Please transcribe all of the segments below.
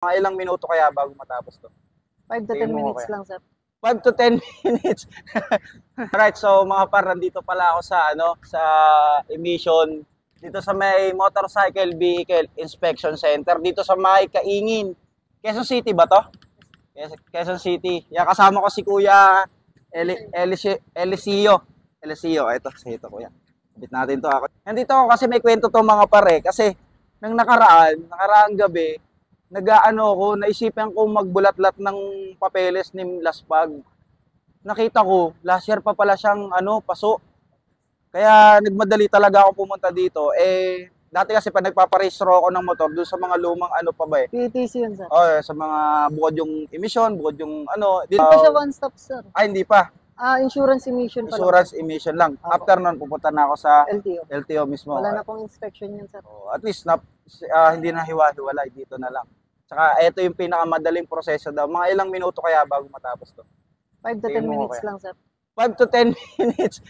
Mga ilang minuto kaya bago matapos to? 5 to 10 minutes lang, sir. 5 to 10 minutes. Alright, so mga par, nandito pala ako sa sa emission dito sa may Motorcycle Vehicle Inspection Center dito sa may Kaingin. Quezon City ba to? Quezon City. Yan, kasama ko si Kuya Eliseo. Ito, kuya. Bit natin to ako. Nandito ako kasi may kwento to mga pare. Kasi nang nakaraang gabi, naisipan ko magbulat-lat ng papeles ni Laspag. Nakita ko, last year pa pala siyang paso. Kaya nagmadali talaga ako pumunta dito. Dati kasi pa nagpaparehistro ako ng motor doon sa mga lumang pa ba eh. PTC yun, sir. Sa mga bukod yung emission, bukod yung Dito pa siya one stop, sir. Ay, hindi pa. Insurance emission pa Insurance emission lang. After nun, pupunta na ako sa LTO mismo. Wala na pong inspection yun, sir. At least, hindi na hiwa-hiwalay dito na lang. Tsaka, ito yung pinakamadaling proseso daw. Mga ilang minuto kaya bago matapos to? 5 to 10 minutes lang, sir. 5 to 10 minutes.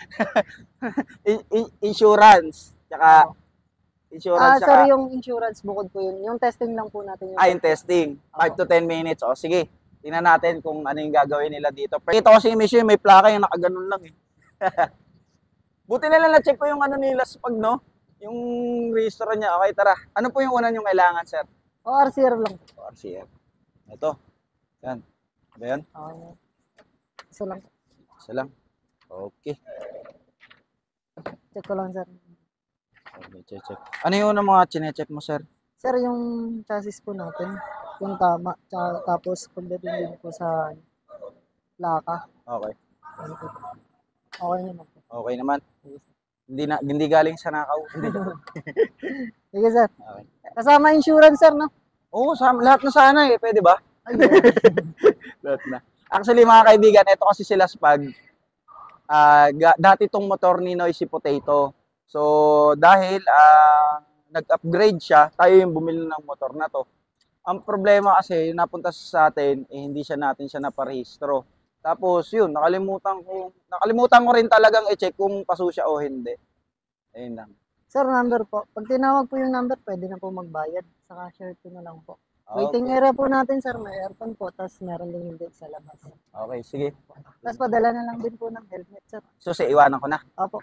Insurance. Tsaka, insurance. Sir, yung insurance, bukod po yun. Yung testing lang po natin. Yung testing. 5 to 10 minutes. O, sige. Tingnan natin kung ano yung gagawin nila dito. Kita ko sa emission, may plaka yung nakaganon lang eh. Buti na lang na-check ko yung nila pag yung register niya. Okay, tara. Ano po yung una yung kailangan, sir? RCR lang. RCR. Ito. Yan. Ba yan? Isa lang. Isa lang. Okay. Check ko lang, sir. Okay, check. Ano yung mga chine-check mo, sir? Sir, yung chassis po natin, yung tama. Tapos, pagdating din po sa plaka. Okay. Okay naman po. Okay naman. Hindi galing sa nakaw. Sige, sir. Okay. Kasama insurance, sir, no? Oo, lahat na sana eh. Pwede ba? Lahat na. Actually, mga kaibigan, ito kasi sila Spag. Dati itong motor ni Noisy Potato. So, dahil nag-upgrade siya, tayo yung bumili ng motor na to. Ang problema kasi, napunta sa atin, hindi natin siya naparehistro. Tapos, yun, nakalimutan ko rin talagang i-check kung paso siya o hindi. Ayun lang. Sir, number po. Pag tinawag po yung number, pwede na po magbayad. Saka share ko na lang po. Waiting area po natin, sir. May aircon po. Tapos meron din hindi sa labas. Okay, sige. Tapos padala na lang din po ng helmet, sir. So, iwanan ko na. Opo.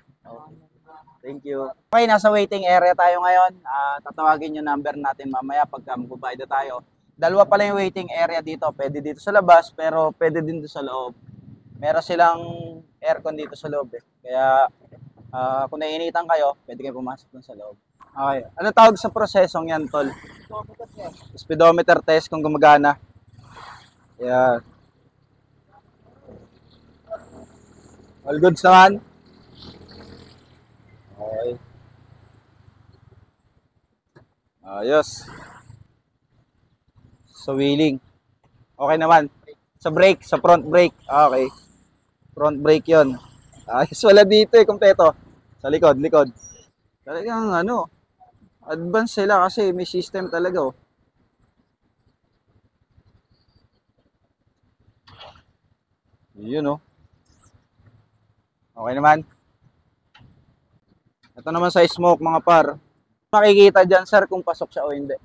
Thank you. Okay, nasa waiting area tayo ngayon. Tatawagin yung number natin mamaya pagka magbabayad tayo. Dalawa pala yung waiting area dito. Pwede dito sa labas, pero pwede din dito sa loob. Meron silang aircon dito sa loob eh. Kaya kung naiinitan kayo, pwede kayo pumasok dun sa loob. Okay. Ano tawag sa prosesong yan, tol? Speedometer test kung gumagana. Yeah. All goods naman. Okay. Ayos. So, wheeling. Okay naman. Sa brake, sa front brake. Okay. Front brake yon. Ayos, wala dito eh, kompleto. Sa likod. Talagang advance sila kasi may system talaga oh. Yun oh. Okay naman. Ito naman sa smoke mga par. Makikita dyan sir kung pasok siya o hindi.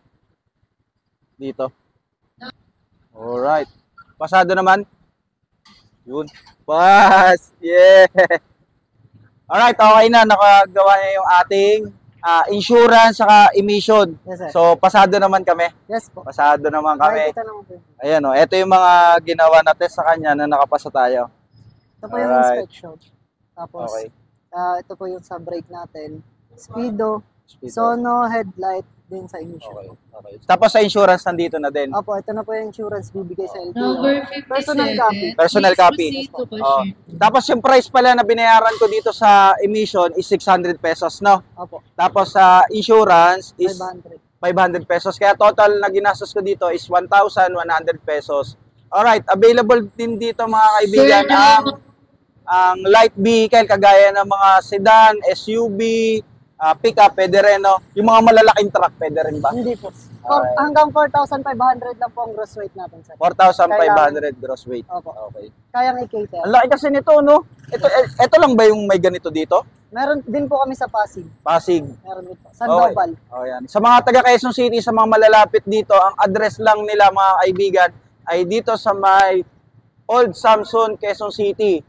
Dito. Alright. Pasado naman. Yun. Pass! Yeah! Alright, okay na. Nakagawa niya yung ating insurance saka emission. Yes, sir. So, pasado naman kami. Yes po. Pasado naman kami. Nakikita naman po. Ayan o. Ito yung mga ginawa na test sa kanya na nakapasa tayo. Ito po yung inspection. Tapos, okay. Ito po yung sa brake natin. Speedo, sono, headlight, din sa emission. Okay. Tapos sa insurance nandito na din. Opo, ito na po yung insurance bibigay sa LTO. Number 57. Personal copy. Tapos yung price pala na binayaran ko dito sa emission is 600 pesos, no? Opo. Tapos sa insurance is 500 pesos. Kaya total na ginastos ko dito is 1,100 pesos. Alright, available din dito mga kaibigan ang light vehicle kagaya ng mga sedan, SUV, pickup, pwede rin, no? Yung mga malalaking truck, pwede rin ba? Hindi po. Hanggang 4,500 lang po ang gross weight natin, sir. 4,500 gross weight. Opo. Okay. Kayang i-cater. Ang laki kasi nito, no? Ito lang ba yung may ganito dito? Meron din po kami sa Pasig. Pasig. Meron din po. Sandoval. Oh, yan. Sa mga taga Quezon City, sa mga malalapit dito, ang address lang nila mga kaibigan ay dito sa may Old Samson, Quezon City.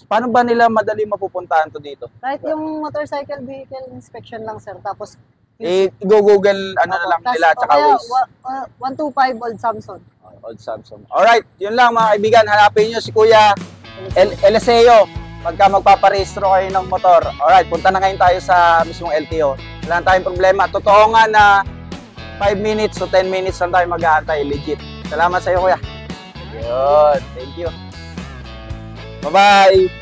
Paano ba nila madali mapupuntahan to dito? Kahit yung motorcycle vehicle inspection lang, sir. Tapos, I-google ano na lang nila tsaka Waze. 125 Old Samson. Old Samson. Alright, yun lang mga kaibigan. Hanapin nyo si Kuya Eliseo pagka magpaparehistro kayo ng motor. Alright, punta na ngayon tayo sa mismong LTO. Wala tayong problema. Totoo nga na 5 minutes to 10 minutes lang tayo mag-aantay. Legit. Salamat sa iyo, Kuya. Yun. Thank you. Bye-bye.